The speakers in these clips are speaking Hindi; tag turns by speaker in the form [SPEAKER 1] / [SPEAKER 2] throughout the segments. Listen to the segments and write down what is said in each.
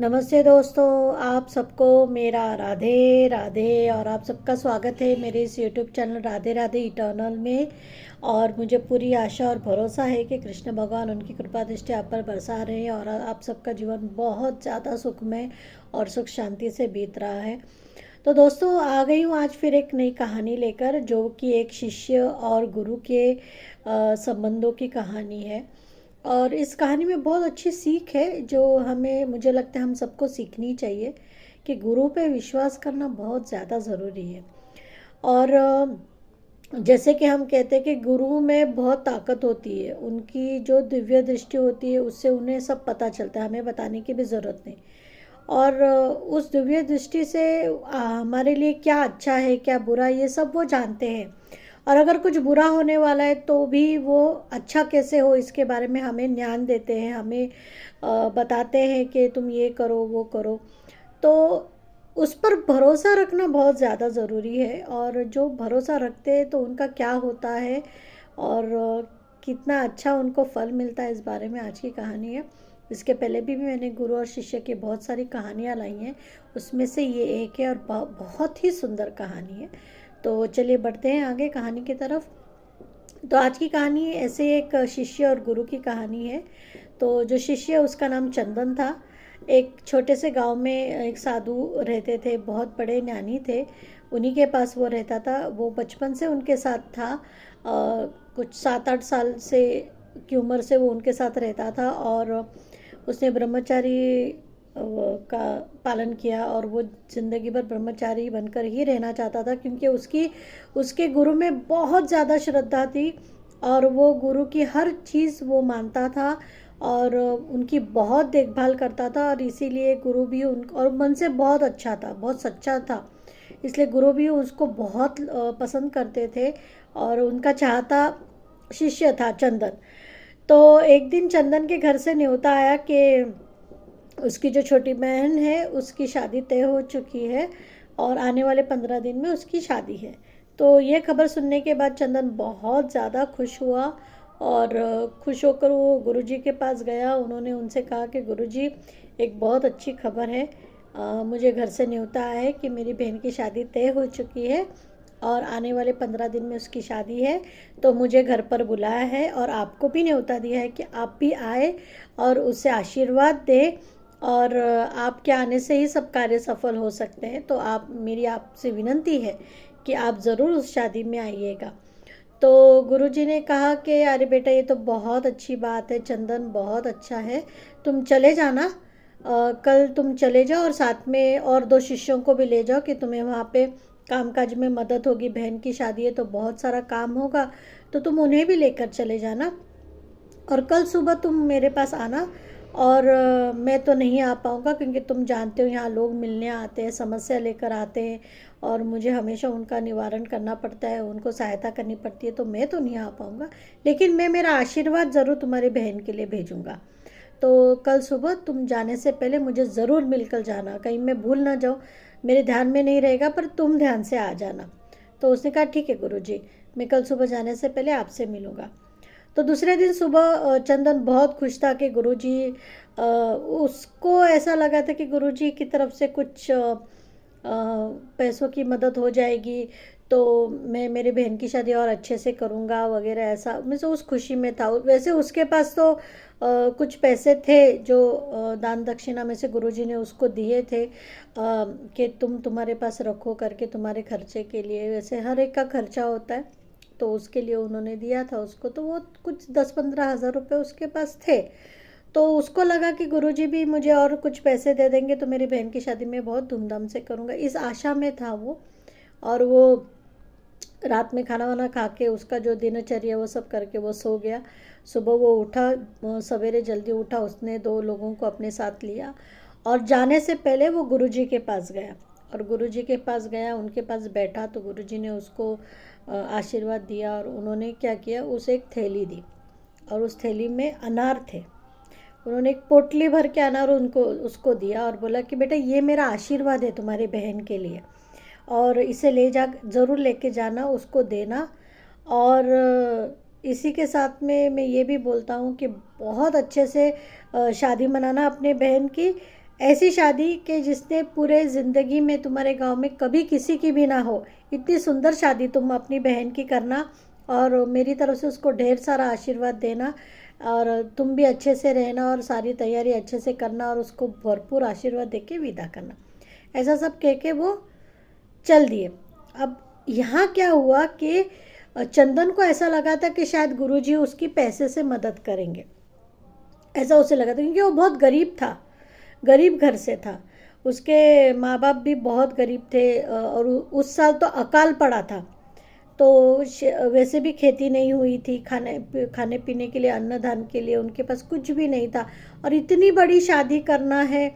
[SPEAKER 1] नमस्ते दोस्तों, आप सबको मेरा राधे राधे और आप सबका स्वागत है मेरे इस YouTube channel Radhe Radhe eternal में। और मुझे पूरी आशा और भरोसा है कि कृष्ण भगवान उनकी कृपा दृष्टि आप पर बरसा रहे हैं और आप सबका जीवन बहुत ज़्यादा सुखमय और सुख शांति से बीत रहा है। तो दोस्तों, आ गई हूँ आज फिर एक नई कहानी लेकर, जो कि एक शिष्य और गुरु के संबंधों की कहानी है। और इस कहानी में बहुत अच्छी सीख है जो हमें, मुझे लगता है हम सबको सीखनी चाहिए कि गुरु पे विश्वास करना बहुत ज़्यादा ज़रूरी है। और जैसे कि हम कहते हैं कि गुरु में बहुत ताकत होती है, उनकी जो दिव्य दृष्टि होती है उससे उन्हें सब पता चलता है, हमें बताने की भी ज़रूरत नहीं। और उस दिव्य दृष्टि से हमारे लिए क्या अच्छा है क्या बुरा, ये सब वो जानते हैं। और अगर कुछ बुरा होने वाला है तो भी वो अच्छा कैसे हो इसके बारे में हमें ज्ञान देते हैं, हमें बताते हैं कि तुम ये करो वो करो। तो उस पर भरोसा रखना बहुत ज़्यादा ज़रूरी है, और जो भरोसा रखते हैं तो उनका क्या होता है और कितना अच्छा उनको फल मिलता है, इस बारे में आज की कहानी है। इसके पहले भी मैंने गुरु और शिष्य की बहुत सारी कहानियाँ लाई हैं, उसमें से ये एक है और बहुत ही सुंदर कहानी है। तो चलिए बढ़ते हैं आगे कहानी की तरफ। तो आज की कहानी ऐसे एक शिष्य और गुरु की कहानी है। तो जो शिष्य उसका नाम चंदन था। एक छोटे से गांव में एक साधु रहते थे, बहुत बड़े ज्ञानी थे। उन्हीं के पास वो रहता था, वो बचपन से उनके साथ था। कुछ 7-8 साल से की उम्र से वो उनके साथ रहता था, और उसने ब्रह्मचारी का पालन किया, और वो ज़िंदगी भर ब्रह्मचारी बनकर ही रहना चाहता था, क्योंकि उसके गुरु में बहुत ज़्यादा श्रद्धा थी और वो गुरु की हर चीज़ वो मानता था और उनकी बहुत देखभाल करता था। और इसीलिए गुरु भी उन और मन से बहुत अच्छा था, बहुत सच्चा था, इसलिए गुरु भी उसको बहुत पसंद करते थे और उनका चाहता शिष्य था चंदन। तो एक दिन चंदन के घर से न्योता आया कि उसकी जो छोटी बहन है उसकी शादी तय हो चुकी है और आने वाले 15 दिन में उसकी शादी है। तो ये खबर सुनने के बाद चंदन बहुत ज़्यादा खुश हुआ, और खुश होकर वो गुरुजी के पास गया। उन्होंने उनसे कहा कि गुरुजी, एक बहुत अच्छी खबर है, मुझे घर से न्योता है कि मेरी बहन की शादी तय हो चुकी है और आने वाले 15 दिन में उसकी शादी है। तो मुझे घर पर बुलाया है और आपको भी न्योता दिया है कि आप भी आए और उसे आशीर्वाद दें, और आपके आने से ही सब कार्य सफल हो सकते हैं। तो आप, मेरी आपसे विनंती है कि आप ज़रूर उस शादी में आइएगा। तो गुरुजी ने कहा कि अरे बेटा, ये तो बहुत अच्छी बात है, चंदन बहुत अच्छा है, तुम चले जाना। कल तुम चले जाओ और साथ में और 2 शिष्यों को भी ले जाओ कि तुम्हें वहाँ पे कामकाज में मदद होगी। बहन की शादी है तो बहुत सारा काम होगा, तो तुम उन्हें भी लेकर चले जाना। और कल सुबह तुम मेरे पास आना। और मैं तो नहीं आ पाऊँगा, क्योंकि तुम जानते हो यहाँ लोग मिलने आते हैं, समस्या लेकर आते हैं, और मुझे हमेशा उनका निवारण करना पड़ता है, उनको सहायता करनी पड़ती है, तो मैं तो नहीं आ पाऊँगा। लेकिन मैं मेरा आशीर्वाद ज़रूर तुम्हारी बहन के लिए भेजूँगा। तो कल सुबह तुम जाने से पहले मुझे ज़रूर मिलकर जाना, कहीं मैं भूल ना जाऊँ, मेरे ध्यान में नहीं रहेगा पर तुम ध्यान से आ जाना। तो उसने कहा ठीक है गुरुजी, मैं कल सुबह जाने से पहले आपसे मिलूँगा। तो दूसरे दिन सुबह चंदन बहुत खुश था कि गुरुजी, उसको ऐसा लगा था कि गुरुजी की तरफ से कुछ पैसों की मदद हो जाएगी, तो मैं मेरी बहन की शादी और अच्छे से करूँगा वगैरह, ऐसा मैं तो उस खुशी में था। वैसे उसके पास तो कुछ पैसे थे जो दान दक्षिणा में से गुरुजी ने उसको दिए थे, कि तुम्हारे पास रखो करके, तुम्हारे खर्चे के लिए। वैसे हर एक का खर्चा होता है, तो उसके लिए उन्होंने दिया था उसको, तो वो कुछ 10-15 हज़ार रुपये उसके पास थे। तो उसको लगा कि गुरुजी भी मुझे और कुछ पैसे दे देंगे तो मेरी बहन की शादी में बहुत धूमधाम से करूँगा, इस आशा में था वो। और वो रात में खाना वाना खा के, उसका जो दिनचर्या वो सब करके वो सो गया। सुबह वो उठा, सवेरे जल्दी उठा, उसने 2 लोगों को अपने साथ लिया और जाने से पहले वो गुरुजी के पास गया। और गुरुजी के पास गया, उनके पास बैठा, तो गुरुजी ने उसको आशीर्वाद दिया, और उन्होंने क्या किया, उसे एक थैली दी, और उस थैली में अनार थे। उन्होंने एक पोटली भर के अनार उनको उसको दिया और बोला कि बेटा, ये मेरा आशीर्वाद है तुम्हारी बहन के लिए, और इसे ले जा, ज़रूर लेके जाना, उसको देना। और इसी के साथ में मैं ये भी बोलता हूँ कि बहुत अच्छे से शादी मनाना अपने बहन की। ऐसी शादी कि जिसने पूरे ज़िंदगी में तुम्हारे गांव में कभी किसी की भी ना हो, इतनी सुंदर शादी तुम अपनी बहन की करना और मेरी तरफ से उसको ढेर सारा आशीर्वाद देना और तुम भी अच्छे से रहना और सारी तैयारी अच्छे से करना और उसको भरपूर आशीर्वाद दे के विदा करना। ऐसा सब कह के वो चल दिए। अब यहाँ क्या हुआ कि चंदन को ऐसा लगा था कि शायद गुरुजी उसकी पैसे से मदद करेंगे, ऐसा उसे लगा था, क्योंकि वो बहुत गरीब था, गरीब घर से था। उसके माँ बाप भी बहुत गरीब थे और उस साल तो अकाल पड़ा था, तो वैसे भी खेती नहीं हुई थी, खाने पीने के लिए, अन्नदान के लिए उनके पास कुछ भी नहीं था। और इतनी बड़ी शादी करना है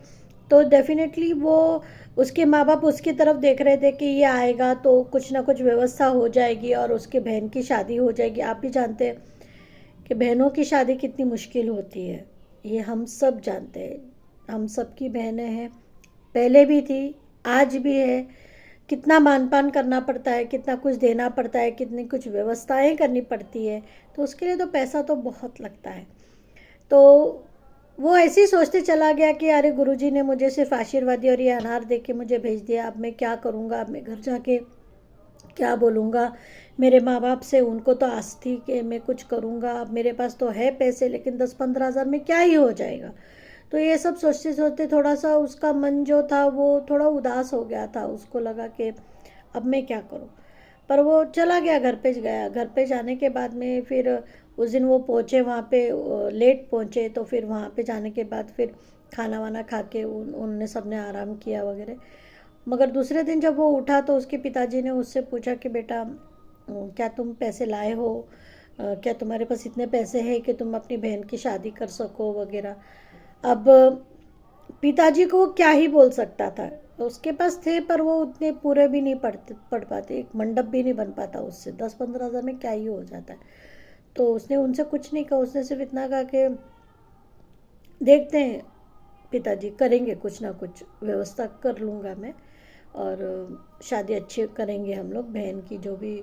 [SPEAKER 1] तो डेफिनेटली वो, उसके माँ बाप उसकी तरफ देख रहे थे कि ये आएगा तो कुछ ना कुछ व्यवस्था हो जाएगी और उसके बहन की शादी हो जाएगी। आप भी जानते हैं कि बहनों की शादी कितनी मुश्किल होती है, ये हम सब जानते हैं, हम सब की बहनें हैं, पहले भी थी, आज भी है। कितना मानपान करना पड़ता है, कितना कुछ देना पड़ता है, कितनी कुछ व्यवस्थाएं करनी पड़ती है, तो उसके लिए तो पैसा तो बहुत लगता है। तो वो ऐसे ही सोचते चला गया कि अरे गुरुजी ने मुझे सिर्फ आशीर्वाद दिया और ये अनार दे के मुझे भेज दिया, अब मैं क्या करूँगा, अब मैं घर जाके क्या बोलूँगा मेरे माँ बाप से, उनको तो आस थी कि मैं कुछ करूँगा, अब मेरे पास तो है पैसे लेकिन 10-15 हज़ार में क्या ही हो जाएगा। तो ये सब सोचते सोचते थोड़ा सा उसका मन जो था वो थोड़ा उदास हो गया था, उसको लगा कि अब मैं क्या करूँ। पर वो चला गया, घर पे गया। घर पे जाने के बाद में फिर उस दिन वो पहुँचे वहाँ पे, लेट पहुँचे, तो फिर वहाँ पे जाने के बाद फिर खाना वाना खा के उनने सब ने आराम किया वगैरह। मगर दूसरे दिन जब वो उठा तो उसके पिताजी ने उससे पूछा कि बेटा क्या तुम पैसे लाए हो, क्या तुम्हारे पास इतने पैसे हैं कि तुम अपनी बहन की शादी कर सको वगैरह। अब पिताजी को क्या ही बोल सकता था, उसके पास थे पर वो उतने पूरे भी नहीं पढ़ पाते, एक मंडप भी नहीं बन पाता उससे, 10-15 हज़ार में क्या ही हो जाता है। तो उसने उनसे कुछ नहीं कहा, उसने सिर्फ इतना कहा कि देखते हैं पिताजी, करेंगे कुछ ना कुछ व्यवस्था कर लूँगा मैं और शादी अच्छी करेंगे हम लोग, बहन की जो भी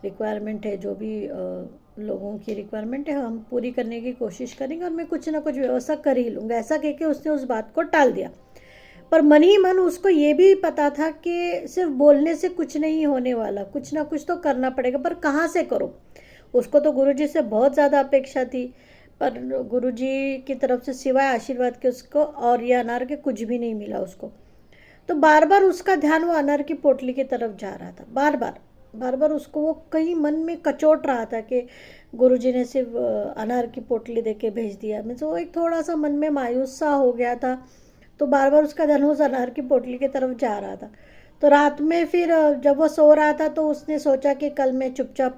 [SPEAKER 1] रिक्वायरमेंट है, जो भी लोगों की रिक्वायरमेंट है हम पूरी करने की कोशिश करेंगे और मैं कुछ ना कुछ व्यवस्था कर ही लूँगा, ऐसा कह के उसने उस बात को टाल दिया। पर मन ही मन उसको ये भी पता था कि सिर्फ बोलने से कुछ नहीं होने वाला, कुछ ना कुछ तो करना पड़ेगा, पर कहाँ से करो। उसको तो गुरुजी से बहुत ज़्यादा अपेक्षा थी, पर गुरुजी की तरफ से सिवाय आशीर्वाद के उसको और ये अनार के कुछ भी नहीं मिला उसको। तो बार बार उसका ध्यान वो अनार की पोटली की तरफ जा रहा था, बार बार बार बार उसको वो कहीं मन में कचोट रहा था कि गुरुजी ने सिर्फ अनार की पोटली दे के भेज दिया। मैं तो एक थोड़ा सा मन में मायूस सा हो गया था, तो बार बार उसका ध्यान उस अनार की पोटली की तरफ जा रहा था। तो रात में फिर जब वो सो रहा था तो उसने सोचा कि कल मैं चुपचाप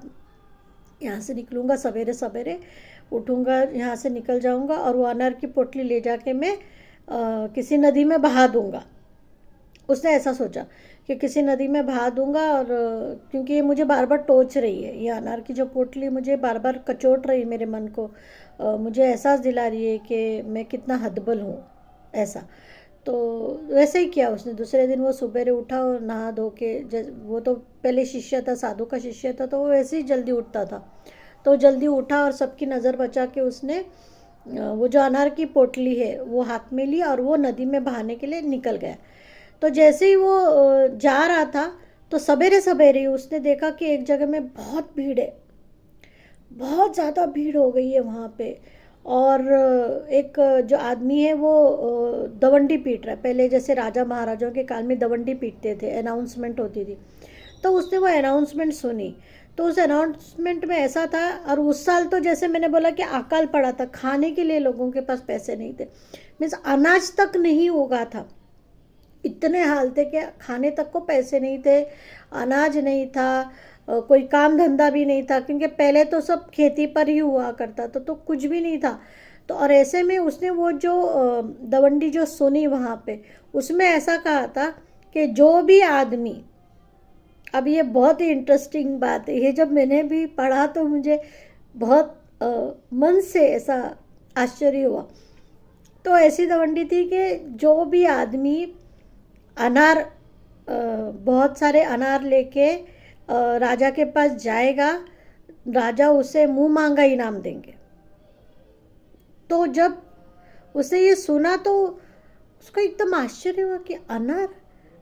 [SPEAKER 1] यहाँ से निकलूँगा, सवेरे सवेरे उठूँगा, यहाँ से निकल जाऊँगा और वो अनार की पोटली ले जाके मैं किसी नदी में बहा दूँगा। उसने ऐसा सोचा कि किसी नदी में बहा दूंगा, और क्योंकि ये मुझे बार बार टोच रही है, ये अनार की जो पोटली मुझे बार बार कचोट रही है मेरे मन को, मुझे एहसास दिला रही है कि मैं कितना हदबल हूँ, ऐसा। तो वैसे ही किया उसने। दूसरे दिन वो सुबेरे उठा और नहा धो के, वो तो पहले शिष्य था, साधु का शिष्य था, तो वो वैसे ही जल्दी उठता था, तो जल्दी उठा और सबकी नज़र बचा के उसने वो जो अनार की पोटली है वो हाथ में ली और वो नदी में बहाने के लिए निकल गया। तो जैसे ही वो जा रहा था तो सवेरे सवेरे ही उसने देखा कि एक जगह में बहुत भीड़ है, बहुत ज़्यादा भीड़ हो गई है वहाँ पे। और एक जो आदमी है वो दवंडी पीट रहा है, पहले जैसे राजा महाराजाओं के काल में दवंडी पीटते थे, अनाउंसमेंट होती थी। तो उसने वो अनाउंसमेंट सुनी, तो उस अनाउंसमेंट में ऐसा था, और उस साल तो जैसे मैंने बोला कि अकाल पड़ा था, खाने के लिए लोगों के पास पैसे नहीं थे, मीन्स अनाज तक नहीं होगा था, इतने हाल थे कि खाने तक को पैसे नहीं थे, अनाज नहीं था, कोई काम धंधा भी नहीं था, क्योंकि पहले तो सब खेती पर ही हुआ करता था, तो कुछ भी नहीं था। तो और ऐसे में उसने वो जो दवंडी जो सुनी वहाँ पे, उसमें ऐसा कहा था कि जो भी आदमी, अब ये बहुत ही इंटरेस्टिंग बात है, ये जब मैंने भी पढ़ा तो मुझे बहुत मन से ऐसा आश्चर्य हुआ। तो ऐसी दवंडी थी कि जो भी आदमी अनार, बहुत सारे अनार लेके राजा के पास जाएगा, राजा उसे मुंह मांगा इनाम देंगे। तो जब उसे ये सुना तो उसको एकदम आश्चर्य हुआ कि अनार,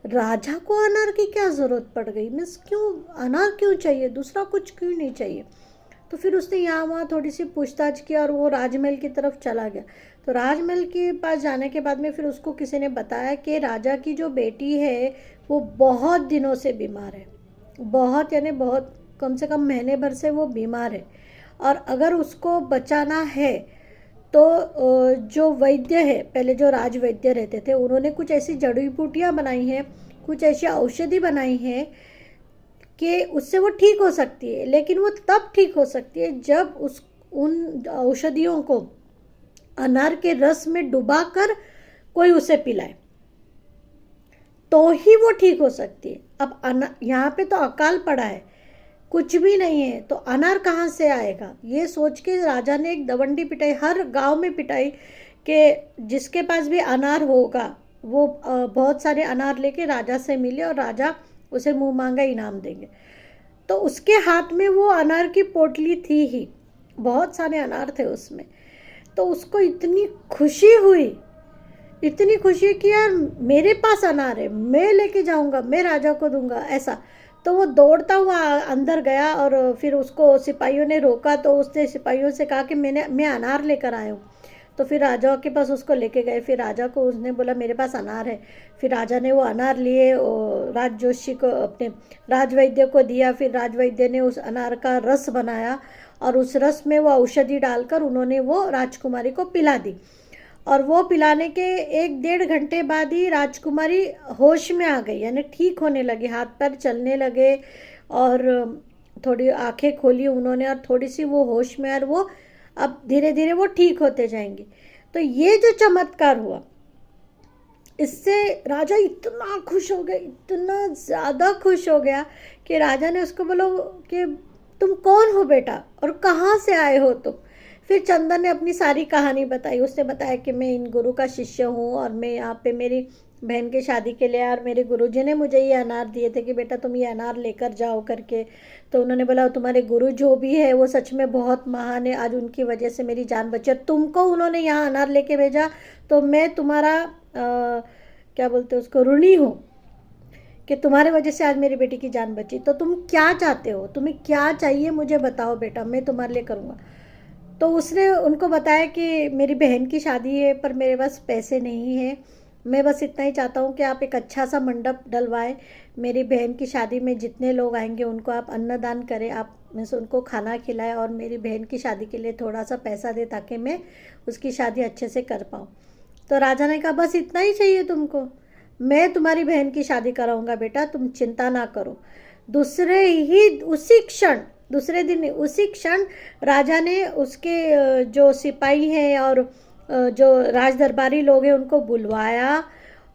[SPEAKER 1] राजा को अनार की क्या ज़रूरत पड़ गई, मीन्स क्यों अनार क्यों चाहिए, दूसरा कुछ क्यों नहीं चाहिए। तो फिर उसने यहाँ वहाँ थोड़ी सी पूछताछ की और वो राजमहल की तरफ चला गया। तो राजमहल के पास जाने के बाद में फिर उसको किसी ने बताया कि राजा की जो बेटी है वो बहुत दिनों से बीमार है, बहुत यानी बहुत, कम से कम महीने भर से वो बीमार है, और अगर उसको बचाना है तो जो वैद्य है, पहले जो राज वैद्य रहते थे, उन्होंने कुछ ऐसी जड़ी बूटियाँ बनाई हैं, कुछ ऐसी औषधि बनाई हैं कि उससे वो ठीक हो सकती है। लेकिन वो तब ठीक हो सकती है जब उस उन औषधियों को अनार के रस में डुबाकर कोई उसे पिलाए, तो ही वो ठीक हो सकती है। अब यहाँ पे तो अकाल पड़ा है, कुछ भी नहीं है, तो अनार कहाँ से आएगा, ये सोच के राजा ने एक दवंडी पिटाई, हर गांव में पिटाई, कि जिसके पास भी अनार होगा वो बहुत सारे अनार लेके राजा से मिले और राजा उसे मुंह मांगा इनाम देंगे। तो उसके हाथ में वो अनार की पोटली थी ही, बहुत सारे अनार थे उसमें। तो उसको इतनी खुशी हुई, इतनी खुशी कि यार मेरे पास अनार है, मैं लेके जाऊंगा, मैं राजा को दूंगा, ऐसा। तो वो दौड़ता हुआ अंदर गया और फिर उसको सिपाहियों ने रोका, तो उसने सिपाहियों से कहा कि मैं अनार लेकर आया हूँ। तो फिर राजा के पास उसको लेके गए, फिर राजा को उसने बोला मेरे पास अनार है। फिर राजा ने वो अनार लिए और राज जोशी को, अपने राजवैद्य को दिया। फिर राजवैद्य ने उस अनार का रस बनाया और उस रस में वो औषधि डालकर उन्होंने वो राजकुमारी को पिला दी। और वो पिलाने के 1-1.5 घंटे बाद ही राजकुमारी होश में आ गई, यानी ठीक होने लगी, हाथ पैर चलने लगे और थोड़ी आंखें खोली उन्होंने और थोड़ी सी वो होश में, और वो अब धीरे धीरे वो ठीक होते जाएंगी। तो ये जो चमत्कार हुआ, इससे राजा इतना खुश हो गया, इतना ज़्यादा खुश हो गया कि राजा ने उसको बोला कि तुम कौन हो बेटा और कहाँ से आए हो तुम। फिर चंदन ने अपनी सारी कहानी बताई। उसने बताया कि मैं इन गुरु का शिष्य हूँ और मैं यहाँ पे मेरी बहन की शादी के लिए, और मेरे गुरुजी ने मुझे ये अनार दिए थे कि बेटा तुम ये अनार लेकर जाओ करके। तो उन्होंने बोला तुम्हारे गुरु जो भी है वो सच में बहुत महान है, आज उनकी वजह से मेरी जान बची, और तुमको उन्होंने यहाँ अनार लेके भेजा, तो मैं तुम्हारा क्या बोलते हैं उसको, ऋणी हूँ कि तुम्हारे वजह से आज मेरी बेटी की जान बची। तो तुम क्या चाहते हो, तुम्हें क्या चाहिए मुझे बताओ बेटा, मैं तुम्हारे लिए करूँगा। तो उसने उनको बताया कि मेरी बहन की शादी है पर मेरे पास पैसे नहीं है, मैं बस इतना ही चाहता हूँ कि आप एक अच्छा सा मंडप डलवाएं, मेरी बहन की शादी में जितने लोग आएंगे उनको आप अन्नदान करें, आप में से उनको खाना खिलाएं और मेरी बहन की शादी के लिए थोड़ा सा पैसा दे ताकि मैं उसकी शादी अच्छे से कर पाऊँ। तो राजा ने कहा बस इतना ही चाहिए तुमको, मैं तुम्हारी बहन की शादी कराऊंगा बेटा, तुम चिंता ना करो। दूसरे दिन उसी क्षण राजा ने उसके जो सिपाही हैं और जो राज दरबारी लोग हैं उनको बुलवाया,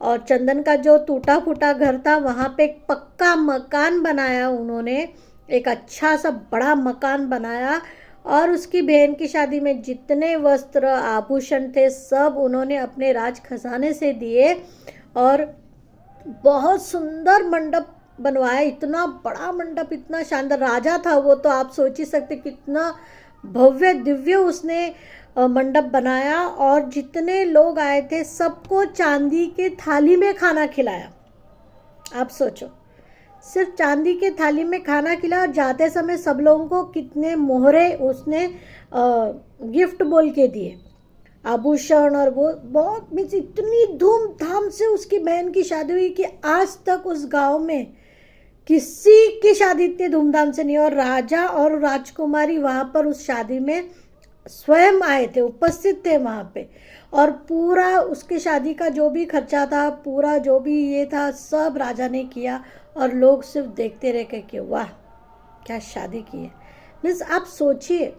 [SPEAKER 1] और चंदन का जो टूटा फूटा घर था वहाँ पे एक पक्का मकान बनाया उन्होंने, एक अच्छा सा बड़ा मकान बनाया, और उसकी बहन की शादी में जितने वस्त्र आभूषण थे सब उन्होंने अपने राज खजाने से दिए, और बहुत सुंदर मंडप बनवाया, इतना बड़ा मंडप, इतना शानदार। राजा था वो, तो आप सोच ही सकते कितना भव्य दिव्य उसने मंडप बनाया, और जितने लोग आए थे सबको चांदी के थाली में खाना खिलाया। आप सोचो, सिर्फ चांदी के थाली में खाना खिलाया, और जाते समय सब लोगों को कितने मोहरे उसने गिफ्ट बोल के दिए, आभूषण, और वो बहुत, मीन्स इतनी धूमधाम से उसकी बहन की शादी हुई कि आज तक उस गांव में किसी की शादी इतनी धूमधाम से नहीं। और राजा और राजकुमारी वहाँ पर उस शादी में स्वयं आए थे, उपस्थित थे वहाँ पे, और पूरा उसकी शादी का जो भी खर्चा था, पूरा जो भी ये था, सब राजा ने किया, और लोग सिर्फ देखते रह गए कि वाह क्या शादी की है। मीन्स आप सोचिए,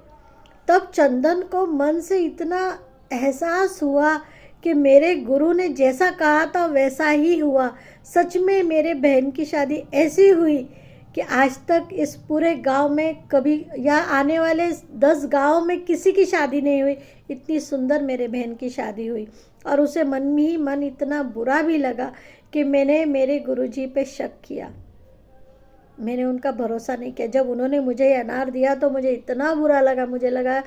[SPEAKER 1] तब चंदन को मन से इतना एहसास हुआ कि मेरे गुरु ने जैसा कहा था वैसा ही हुआ, सच में मेरे बहन की शादी ऐसी हुई कि आज तक इस पूरे गांव में कभी, या आने वाले 10 गांव में किसी की शादी नहीं हुई, इतनी सुंदर मेरे बहन की शादी हुई। और उसे मन ही मन इतना बुरा भी लगा कि मैंने मेरे गुरुजी पे शक किया, मैंने उनका भरोसा नहीं किया। जब उन्होंने मुझे ये अनार दिया तो मुझे इतना बुरा लगा, मुझे लगा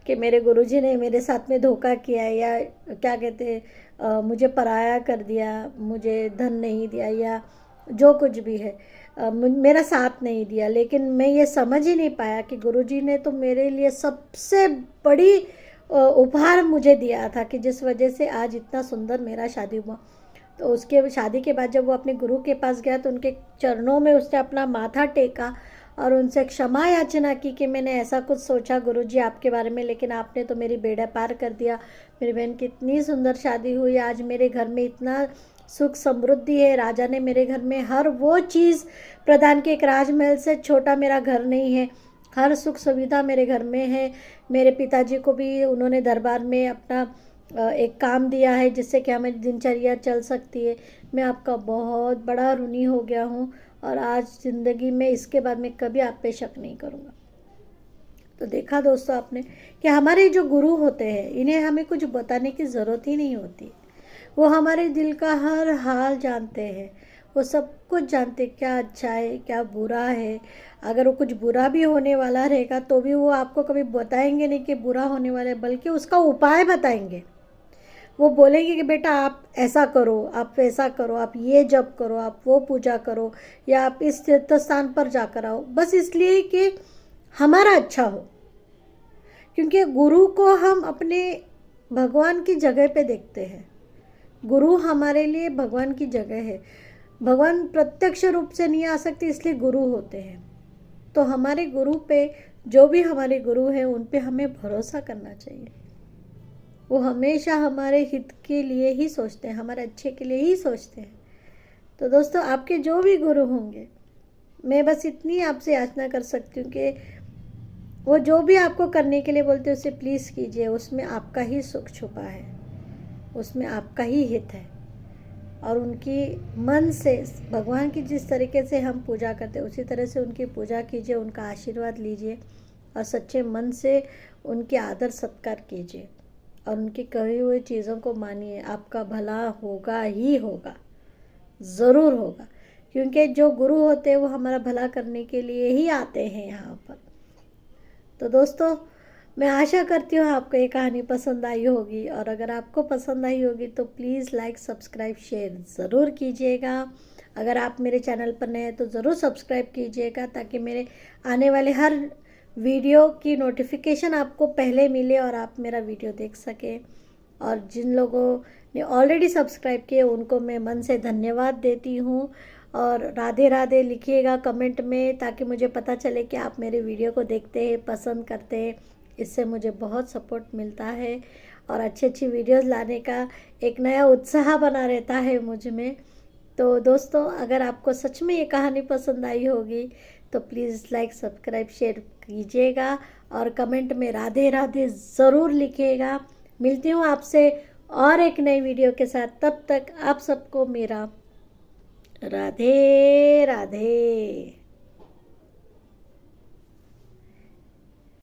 [SPEAKER 1] कि मेरे गुरुजी ने मेरे साथ में धोखा किया, या क्या कहते हैं मुझे पराया कर दिया, मुझे धन नहीं दिया, या जो कुछ भी है, मेरा साथ नहीं दिया। लेकिन मैं ये समझ ही नहीं पाया कि गुरुजी ने तो मेरे लिए सबसे बड़ी उपहार मुझे दिया था, कि जिस वजह से आज इतना सुंदर मेरा शादी हुआ। तो उसके शादी के बाद जब वो अपने गुरु के पास गया तो उनके चरणों में उसने अपना माथा टेका और उनसे क्षमा याचना की कि मैंने ऐसा कुछ सोचा गुरुजी आपके बारे में, लेकिन आपने तो मेरी बेड़ा पार कर दिया। मेरी बहन की इतनी सुंदर शादी हुई, आज मेरे घर में इतना सुख समृद्धि है। राजा ने मेरे घर में हर वो चीज़ प्रदान की, एक राजमहल से छोटा मेरा घर नहीं है, हर सुख सुविधा मेरे घर में है। मेरे पिताजी को भी उन्होंने दरबार में अपना एक काम दिया है जिससे कि हमें दिनचर्या चल सकती है। मैं आपका बहुत बड़ा ऋणी हो गया हूँ, और आज ज़िंदगी में इसके बाद मैं कभी आप पे शक नहीं करूँगा। तो देखा दोस्तों आपने कि हमारे जो गुरु होते हैं, इन्हें हमें कुछ बताने की ज़रूरत ही नहीं होती। वो हमारे दिल का हर हाल जानते हैं, वो सब कुछ जानते, क्या अच्छा है क्या बुरा है। अगर वो कुछ बुरा भी होने वाला रहेगा तो भी वो आपको कभी बताएंगे नहीं कि बुरा होने वाला है, बल्कि उसका उपाय बताएंगे। वो बोलेंगे कि बेटा आप ऐसा करो, आप वैसा करो, आप ये जप करो, आप वो पूजा करो, या आप इस तीर्थ स्थान पर जाकर आओ, बस इसलिए कि हमारा अच्छा हो। क्योंकि गुरु को हम अपने भगवान की जगह पे देखते हैं। गुरु हमारे लिए भगवान की जगह है। भगवान प्रत्यक्ष रूप से नहीं आ सकते, इसलिए गुरु होते हैं। तो हमारे गुरु पे, जो भी हमारे गुरु हैं, उन पे हमें भरोसा करना चाहिए। वो हमेशा हमारे हित के लिए ही सोचते हैं, हमारे अच्छे के लिए ही सोचते हैं। तो दोस्तों, आपके जो भी गुरु होंगे, मैं बस इतनी आपसे याचना कर सकती हूँ कि वो जो भी आपको करने के लिए बोलते हैं उसे प्लीज़ कीजिए। उसमें आपका ही सुख छुपा है, उसमें आपका ही हित है। और उनकी मन से, भगवान की जिस तरीके से हम पूजा करते हैं उसी तरह से उनकी पूजा कीजिए, उनका आशीर्वाद लीजिए, और सच्चे मन से उनके आदर सत्कार कीजिए, और उनकी कही हुई चीज़ों को मानिए। आपका भला होगा ही होगा, ज़रूर होगा। क्योंकि जो गुरु होते हैं वो हमारा भला करने के लिए ही आते हैं यहाँ पर। तो दोस्तों, मैं आशा करती हूँ आपको ये कहानी पसंद आई होगी, और अगर आपको पसंद आई होगी तो प्लीज़ लाइक सब्सक्राइब शेयर ज़रूर कीजिएगा। अगर आप मेरे चैनल पर नए हैं तो ज़रूर सब्सक्राइब कीजिएगा, ताकि मेरे आने वाले हर वीडियो की नोटिफिकेशन आपको पहले मिले और आप मेरा वीडियो देख सकें। और जिन लोगों ने ऑलरेडी सब्सक्राइब किए उनको मैं मन से धन्यवाद देती हूँ। और राधे राधे लिखिएगा कमेंट में, ताकि मुझे पता चले कि आप मेरे वीडियो को देखते हैं, पसंद करते हैं। इससे मुझे बहुत सपोर्ट मिलता है, और अच्छी अच्छी वीडियोस लाने का एक नया उत्साह बना रहता है मुझ में। तो दोस्तों, अगर आपको सच में ये कहानी पसंद आई होगी तो प्लीज़ लाइक सब्सक्राइब शेयर कीजिएगा, और कमेंट में राधे राधे ज़रूर लिखिएगा। मिलती हूँ आपसे और एक नई वीडियो के साथ। तब तक आप सबको मेरा राधे राधे।